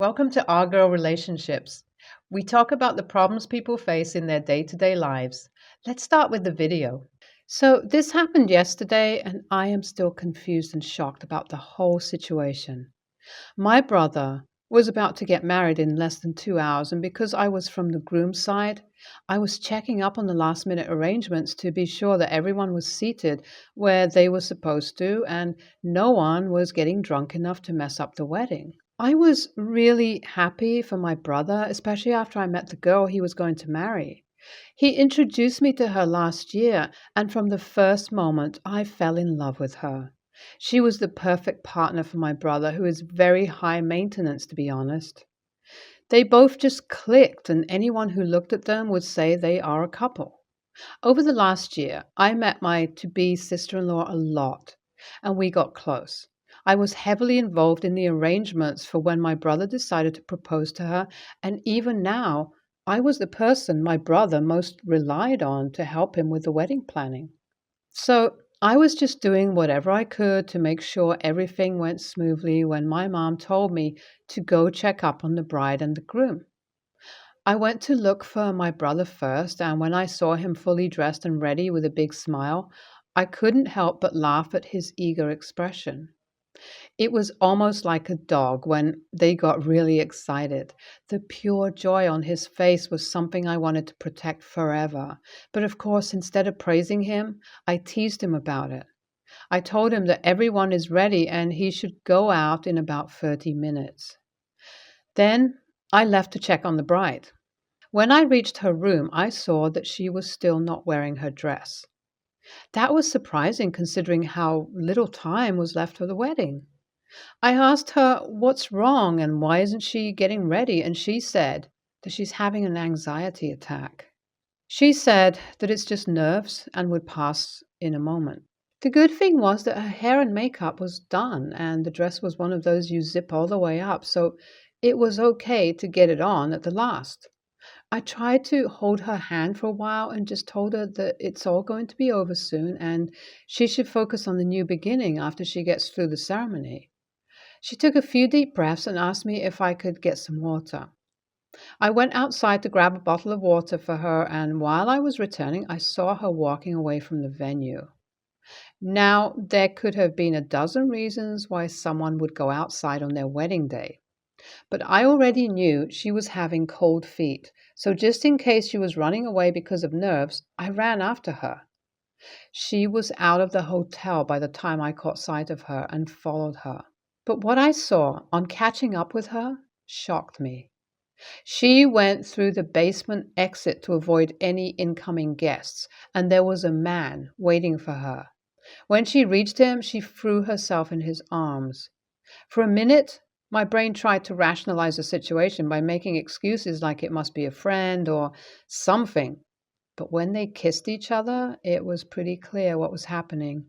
Welcome to Our Girl Relationships. We talk about the problems people face in their day to day lives. Let's start with the video. So, this happened yesterday, and I am still confused and shocked about the whole situation. My brother was about to get married in less than 2 hours, and because I was from the groom's side, I was checking up on the last minute arrangements to be sure that everyone was seated where they were supposed to and no one was getting drunk enough to mess up the wedding. I was really happy for my brother, especially after I met the girl he was going to marry. He introduced me to her last year, and from the first moment, I fell in love with her. She was the perfect partner for my brother, who is very high maintenance, to be honest. They both just clicked, and anyone who looked at them would say they are a couple. Over the last year, I met my to be sister in law a lot, and we got close. I was heavily involved in the arrangements for when my brother decided to propose to her, and even now, I was the person my brother most relied on to help him with the wedding planning. So I was just doing whatever I could to make sure everything went smoothly when my mom told me to go check up on the bride and the groom. I went to look for my brother first, and when I saw him fully dressed and ready with a big smile, I couldn't help but laugh at his eager expression. It was almost like a dog when they got really excited. The pure joy on his face was something I wanted to protect forever. But of course, instead of praising him, I teased him about it. I told him that everyone is ready and he should go out in about 30 minutes. Then I left to check on the bride. When I reached her room, I saw that she was still not wearing her dress. That was surprising considering how little time was left for the wedding. I asked her what's wrong and why isn't she getting ready, and she said that she's having an anxiety attack. She said that it's just nerves and would pass in a moment. The good thing was that her hair and makeup was done and the dress was one of those you zip all the way up, so it was okay to get it on at the last. I tried to hold her hand for a while and just told her that it's all going to be over soon and she should focus on the new beginning after she gets through the ceremony. She took a few deep breaths and asked me if I could get some water. I went outside to grab a bottle of water for her, and while I was returning, I saw her walking away from the venue. Now, there could have been a dozen reasons why someone would go outside on their wedding day, but I already knew she was having cold feet, so just in case she was running away because of nerves, I ran after her. She was out of the hotel by the time I caught sight of her and followed her. But what I saw on catching up with her shocked me. She went through the basement exit to avoid any incoming guests, and there was a man waiting for her. When she reached him, she threw herself in his arms. For a minute, my brain tried to rationalize the situation by making excuses like it must be a friend or something. But when they kissed each other, it was pretty clear what was happening.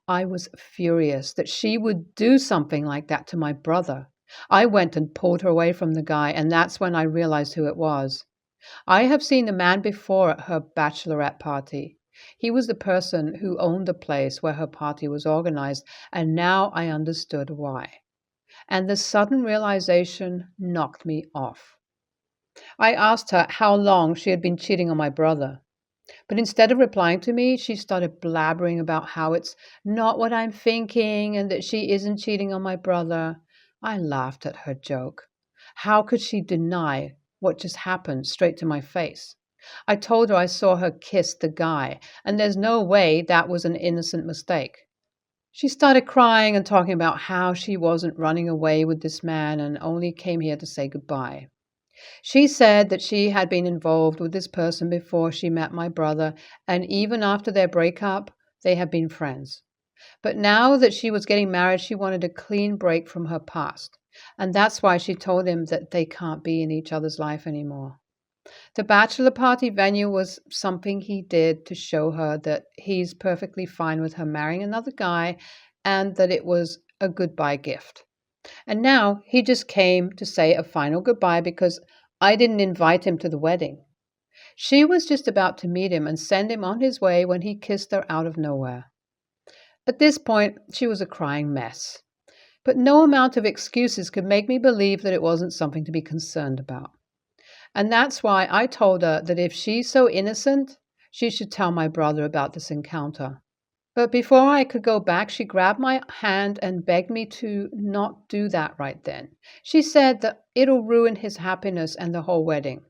I was furious that she would do something like that to my brother. I went and pulled her away from the guy, and that's when I realized who it was. I have seen the man before at her bachelorette party. He was the person who owned the place where her party was organized, and now I understood why. And the sudden realization knocked me off. I asked her how long she had been cheating on my brother. But instead of replying to me, she started blabbering about how it's not what I'm thinking and that she isn't cheating on my brother. I laughed at her joke. How could she deny what just happened straight to my face? I told her I saw her kiss the guy, and there's no way that was an innocent mistake. She started crying and talking about how she wasn't running away with this man and only came here to say goodbye. She said that she had been involved with this person before she met my brother, and even after their breakup, they had been friends. But now that she was getting married, she wanted a clean break from her past. And that's why she told him that they can't be in each other's life anymore. The bachelor party venue was something he did to show her that he's perfectly fine with her marrying another guy and that it was a goodbye gift. And now he just came to say a final goodbye because I didn't invite him to the wedding. She was just about to meet him and send him on his way when he kissed her out of nowhere. At this point, she was a crying mess. But no amount of excuses could make me believe that it wasn't something to be concerned about. And that's why I told her that if she's so innocent, she should tell my brother about this encounter. But before I could go back, she grabbed my hand and begged me to not do that right then. She said that it'll ruin his happiness and the whole wedding.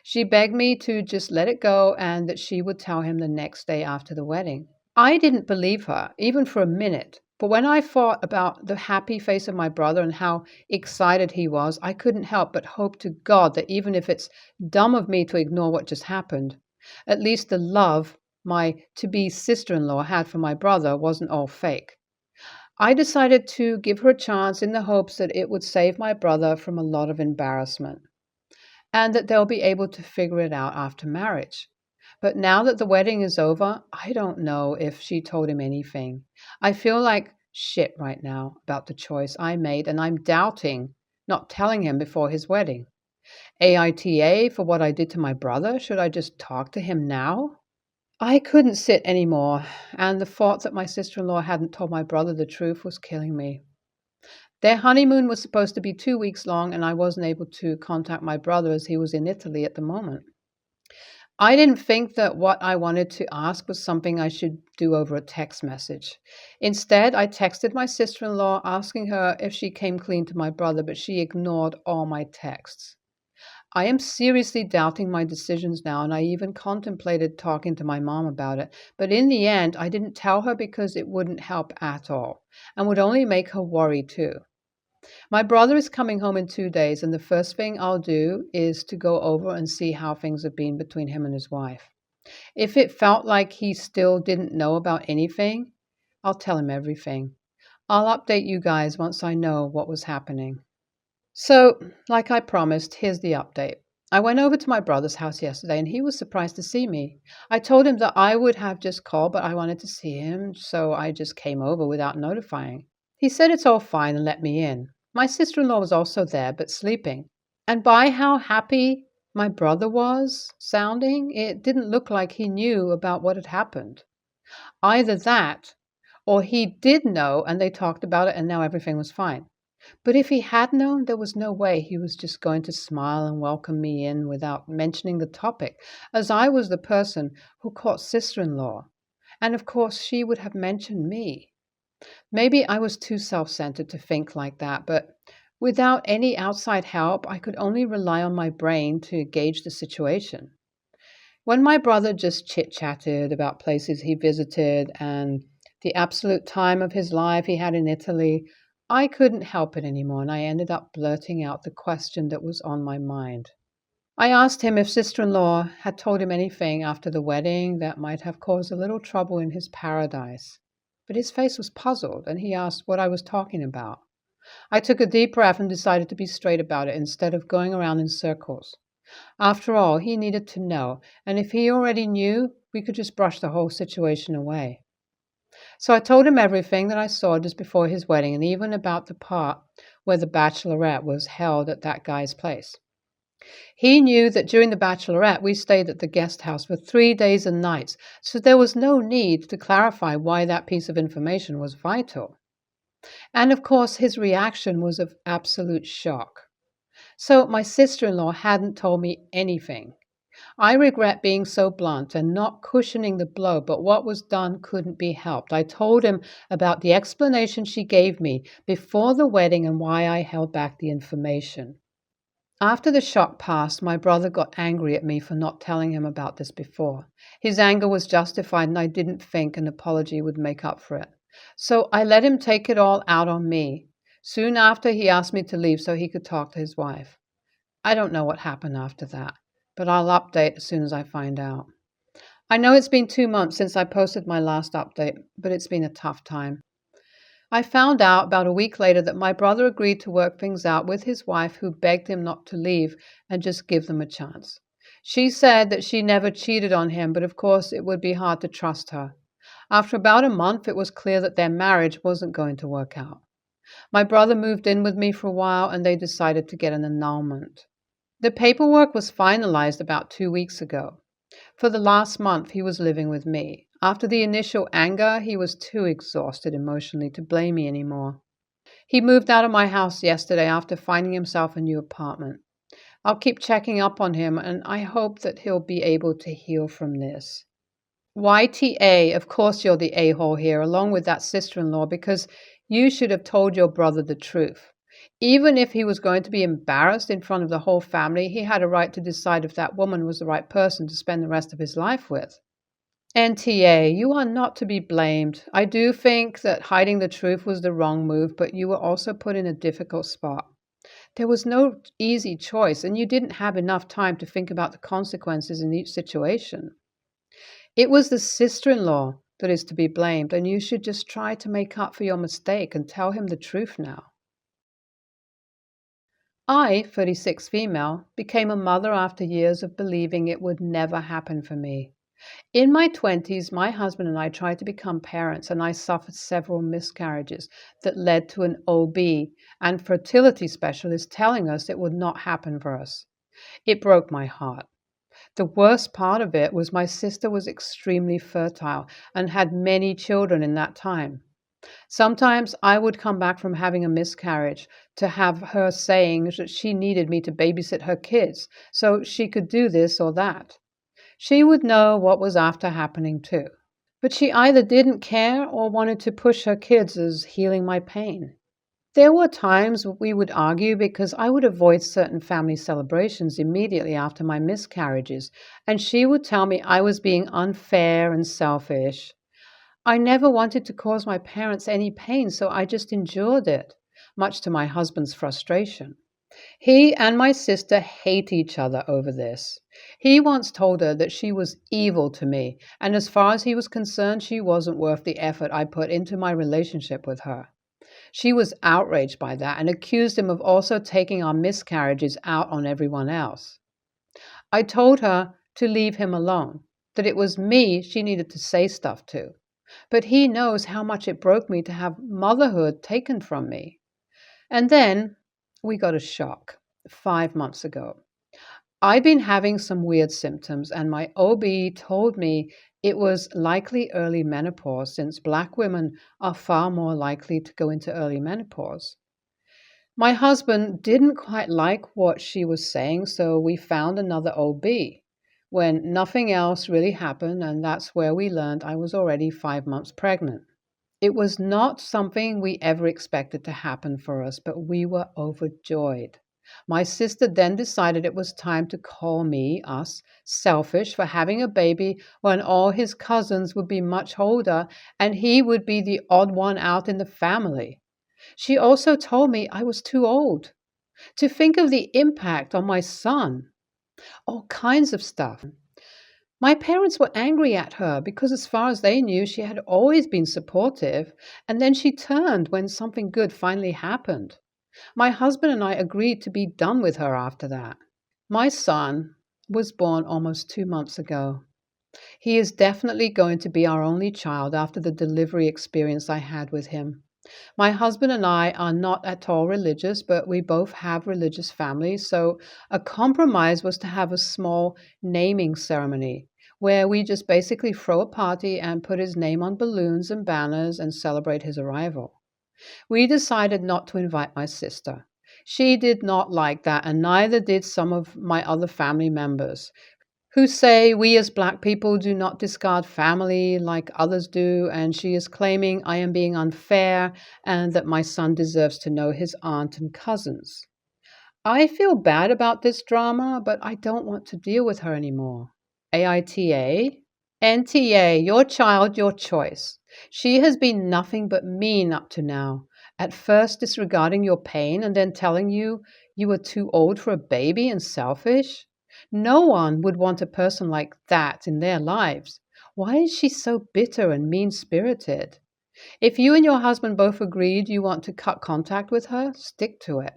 She begged me to just let it go and that she would tell him the next day after the wedding. I didn't believe her, even for a minute. But when I thought about the happy face of my brother and how excited he was, I couldn't help but hope to God that even if it's dumb of me to ignore what just happened, at least the love my to-be sister-in-law had for my brother wasn't all fake. I decided to give her a chance in the hopes that it would save my brother from a lot of embarrassment and that they'll be able to figure it out after marriage. But now that the wedding is over, I don't know if she told him anything. I feel like shit right now about the choice I made, and I'm doubting not telling him before his wedding. AITA for what I did to my brother? Should I just talk to him now? I couldn't sit anymore, and the thought that my sister-in-law hadn't told my brother the truth was killing me. Their honeymoon was supposed to be 2 weeks long, and I wasn't able to contact my brother as he was in Italy at the moment. I didn't think that what I wanted to ask was something I should do over a text message. Instead, I texted my sister-in-law asking her if she came clean to my brother, but she ignored all my texts. I am seriously doubting my decisions now, and I even contemplated talking to my mom about it. But in the end, I didn't tell her because it wouldn't help at all and would only make her worry too. My brother is coming home in 2 days, and the first thing I'll do is to go over and see how things have been between him and his wife. If it felt like he still didn't know about anything, I'll tell him everything. I'll update you guys once I know what was happening. So, like I promised, here's the update. I went over to my brother's house yesterday and he was surprised to see me. I told him that I would have just called, but I wanted to see him, so I just came over without notifying. He said it's all fine and let me in. My sister-in-law was also there, but sleeping. And by how happy my brother was sounding, it didn't look like he knew about what had happened. Either that, or he did know and they talked about it and now everything was fine. But if he had known, there was no way he was just going to smile and welcome me in without mentioning the topic, as I was the person who caught sister-in-law. And of course, she would have mentioned me. Maybe I was too self-centered to think like that, but without any outside help, I could only rely on my brain to gauge the situation. When my brother just chit-chatted about places he visited and the absolute time of his life he had in Italy, I couldn't help it anymore, and I ended up blurting out the question that was on my mind. I asked him if sister-in-law had told him anything after the wedding that might have caused a little trouble in his paradise. But his face was puzzled, and he asked what I was talking about. I took a deep breath and decided to be straight about it instead of going around in circles. After all, he needed to know, and if he already knew, we could just brush the whole situation away. So I told him everything that I saw just before his wedding, and even about the part where the bachelorette was held at that guy's place. He knew that during the bachelorette, we stayed at the guest house for 3 days and nights, so there was no need to clarify why that piece of information was vital. And of course, his reaction was of absolute shock. So my sister-in-law hadn't told me anything. I regret being so blunt and not cushioning the blow, but what was done couldn't be helped. I told him about the explanation she gave me before the wedding and why I held back the information. After the shock passed, my brother got angry at me for not telling him about this before. His anger was justified, and I didn't think an apology would make up for it. So I let him take it all out on me. Soon after, he asked me to leave so he could talk to his wife. I don't know what happened after that, but I'll update as soon as I find out. I know it's been 2 months since I posted my last update, but it's been a tough time. I found out about a week later that my brother agreed to work things out with his wife, who begged him not to leave and just give them a chance. She said that she never cheated on him, but of course it would be hard to trust her. After about a month, it was clear that their marriage wasn't going to work out. My brother moved in with me for a while, and they decided to get an annulment. The paperwork was finalized about 2 weeks ago. For the last month, he was living with me. After the initial anger, he was too exhausted emotionally to blame me anymore. He moved out of my house yesterday after finding himself a new apartment. I'll keep checking up on him, and I hope that he'll be able to heal from this. YTA, of course you're the a-hole here, along with that sister-in-law, because you should have told your brother the truth. Even if he was going to be embarrassed in front of the whole family, he had a right to decide if that woman was the right person to spend the rest of his life with. NTA, you are not to be blamed. I do think that hiding the truth was the wrong move, but you were also put in a difficult spot. There was no easy choice, and you didn't have enough time to think about the consequences in each situation. It was the sister-in-law that is to be blamed, and you should just try to make up for your mistake and tell him the truth now. I, 36 female, became a mother after years of believing it would never happen for me. In my 20s, my husband and I tried to become parents, and I suffered several miscarriages that led to an OB and fertility specialist telling us it would not happen for us. It broke my heart. The worst part of it was my sister was extremely fertile and had many children in that time. Sometimes I would come back from having a miscarriage to have her saying that she needed me to babysit her kids so she could do this or that. She would know what was after happening too. But she either didn't care or wanted to push her kids as healing my pain. There were times we would argue because I would avoid certain family celebrations immediately after my miscarriages, and she would tell me I was being unfair and selfish. I never wanted to cause my parents any pain, so I just endured it, much to my husband's frustration. He and my sister hate each other over this. He once told her that she was evil to me, and as far as he was concerned, she wasn't worth the effort I put into my relationship with her. She was outraged by that and accused him of also taking our miscarriages out on everyone else. I told her to leave him alone, that it was me she needed to say stuff to. But he knows how much it broke me to have motherhood taken from me. And then we got a shock 5 months ago. I'd been having some weird symptoms, and my OB told me it was likely early menopause, since Black women are far more likely to go into early menopause. My husband didn't quite like what she was saying, so we found another OB when nothing else really happened, and that's where we learned I was already 5 months pregnant. It was not something we ever expected to happen for us, but we were overjoyed. My sister then decided it was time to call us, selfish for having a baby when all his cousins would be much older and he would be the odd one out in the family. She also told me I was too old. To think of the impact on my son. All kinds of stuff. My parents were angry at her because, as far as they knew, she had always been supportive, and then she turned when something good finally happened. My husband and I agreed to be done with her after that. My son was born almost 2 months ago. He is definitely going to be our only child after the delivery experience I had with him. My husband and I are not at all religious, but we both have religious families, so a compromise was to have a small naming ceremony where we just basically throw a party and put his name on balloons and banners and celebrate his arrival. We decided not to invite my sister. She did not like that, and neither did some of my other family members, who say we as Black people do not discard family like others do, and she is claiming I am being unfair and that my son deserves to know his aunt and cousins. I feel bad about this drama, but I don't want to deal with her anymore. AITA? NTA, your child, your choice. She has been nothing but mean up to now. At first disregarding your pain and then telling you you were too old for a baby and selfish. No one would want a person like that in their lives. Why is she so bitter and mean-spirited? If you and your husband both agreed you want to cut contact with her, stick to it.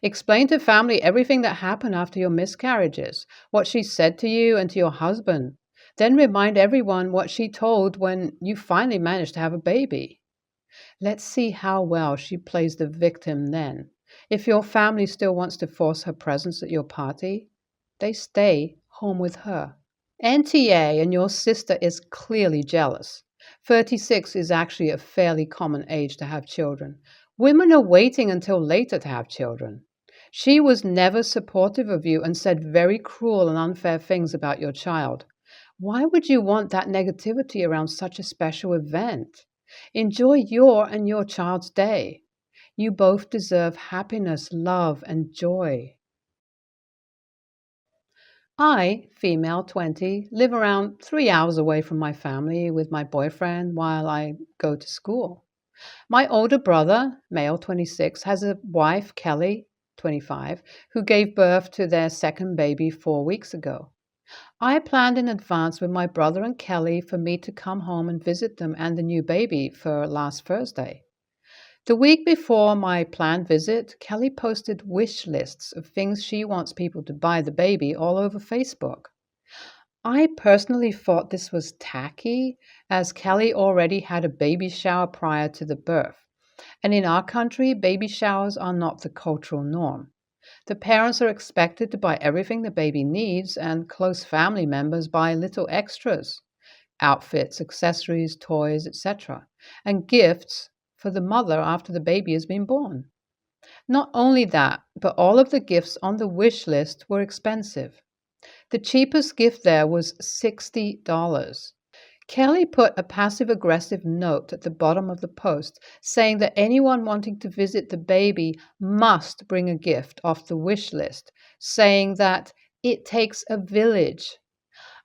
Explain to family everything that happened after your miscarriages, what she said to you and to your husband. Then remind everyone what she told when you finally managed to have a baby. Let's see how well she plays the victim then. If your family still wants to force her presence at your party, they stay home with her. NTA and your sister is clearly jealous. 36 is actually a fairly common age to have children. Women are waiting until later to have children. She was never supportive of you and said very cruel and unfair things about your child. Why would you want that negativity around such a special event? Enjoy your and your child's day. You both deserve happiness, love, and joy. I, female 20, live around 3 hours away from my family with my boyfriend while I go to school. My older brother, male 26, has a wife, Kelly, 25, who gave birth to their second baby 4 weeks ago. I planned in advance with my brother and Kelly for me to come home and visit them and the new baby for last Thursday. The week before my planned visit, Kelly posted wish lists of things she wants people to buy the baby all over Facebook. I personally thought this was tacky, as Kelly already had a baby shower prior to the birth. And in our country, baby showers are not the cultural norm. The parents are expected to buy everything the baby needs, and close family members buy little extras: outfits, accessories, toys, etc., and gifts for the mother after the baby has been born. Not only that, but all of the gifts on the wish list were expensive. The cheapest gift there was $60. Kelly put a passive-aggressive note at the bottom of the post saying that anyone wanting to visit the baby must bring a gift off the wish list, saying that it takes a village.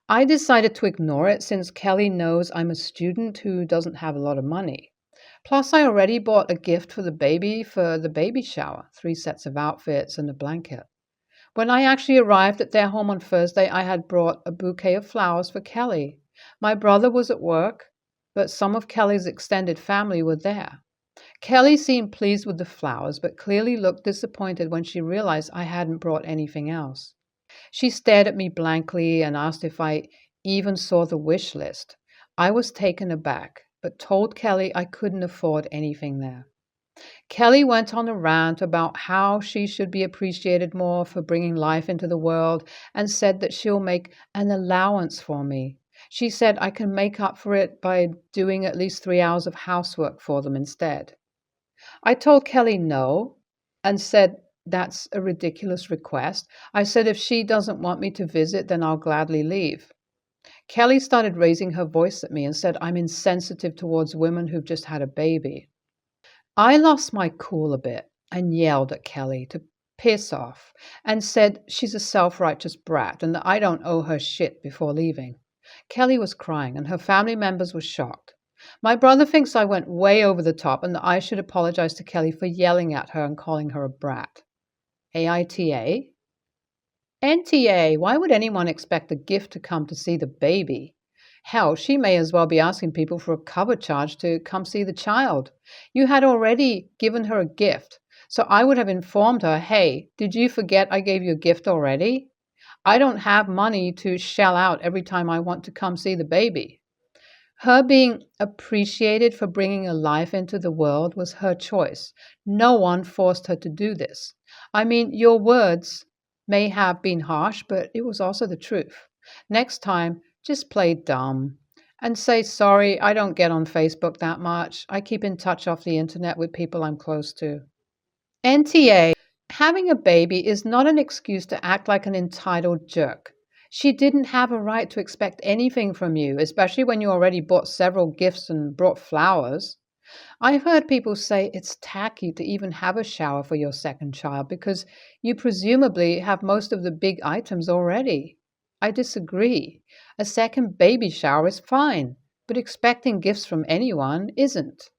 I decided to ignore it since Kelly knows I'm a student who doesn't have a lot of money. Plus, I already bought a gift for the baby shower, 3 sets of outfits and a blanket. When I actually arrived at their home on Thursday, I had brought a bouquet of flowers for Kelly. My brother was at work, but some of Kelly's extended family were there. Kelly seemed pleased with the flowers, but clearly looked disappointed when she realized I hadn't brought anything else. She stared at me blankly and asked if I even saw the wish list. I was taken aback, but told Kelly I couldn't afford anything there. Kelly went on a rant about how she should be appreciated more for bringing life into the world and said that she'll make an allowance for me. She said I can make up for it by doing at least 3 hours of housework for them instead. I told Kelly no and said that's a ridiculous request. I said if she doesn't want me to visit, then I'll gladly leave. Kelly started raising her voice at me and said I'm insensitive towards women who've just had a baby. I lost my cool a bit and yelled at Kelly to piss off and said she's a self-righteous brat and that I don't owe her shit before leaving. Kelly was crying and her family members were shocked. My brother thinks I went way over the top and that I should apologize to Kelly for yelling at her and calling her a brat. AITA? NTA, why would anyone expect a gift to come to see the baby? Hell, she may as well be asking people for a cover charge to come see the child. You had already given her a gift, so I would have informed her, hey, did you forget I gave you a gift already? I don't have money to shell out every time I want to come see the baby. Her being appreciated for bringing a life into the world was her choice. No one forced her to do this. I mean, your words may have been harsh, but it was also the truth. Next time, just play dumb and say, sorry, I don't get on Facebook that much. I keep in touch off the internet with people I'm close to. NTA, having a baby is not an excuse to act like an entitled jerk. She didn't have a right to expect anything from you, especially when you already bought several gifts and brought flowers. I've heard people say it's tacky to even have a shower for your second child because you presumably have most of the big items already. I disagree. A second baby shower is fine, but expecting gifts from anyone isn't.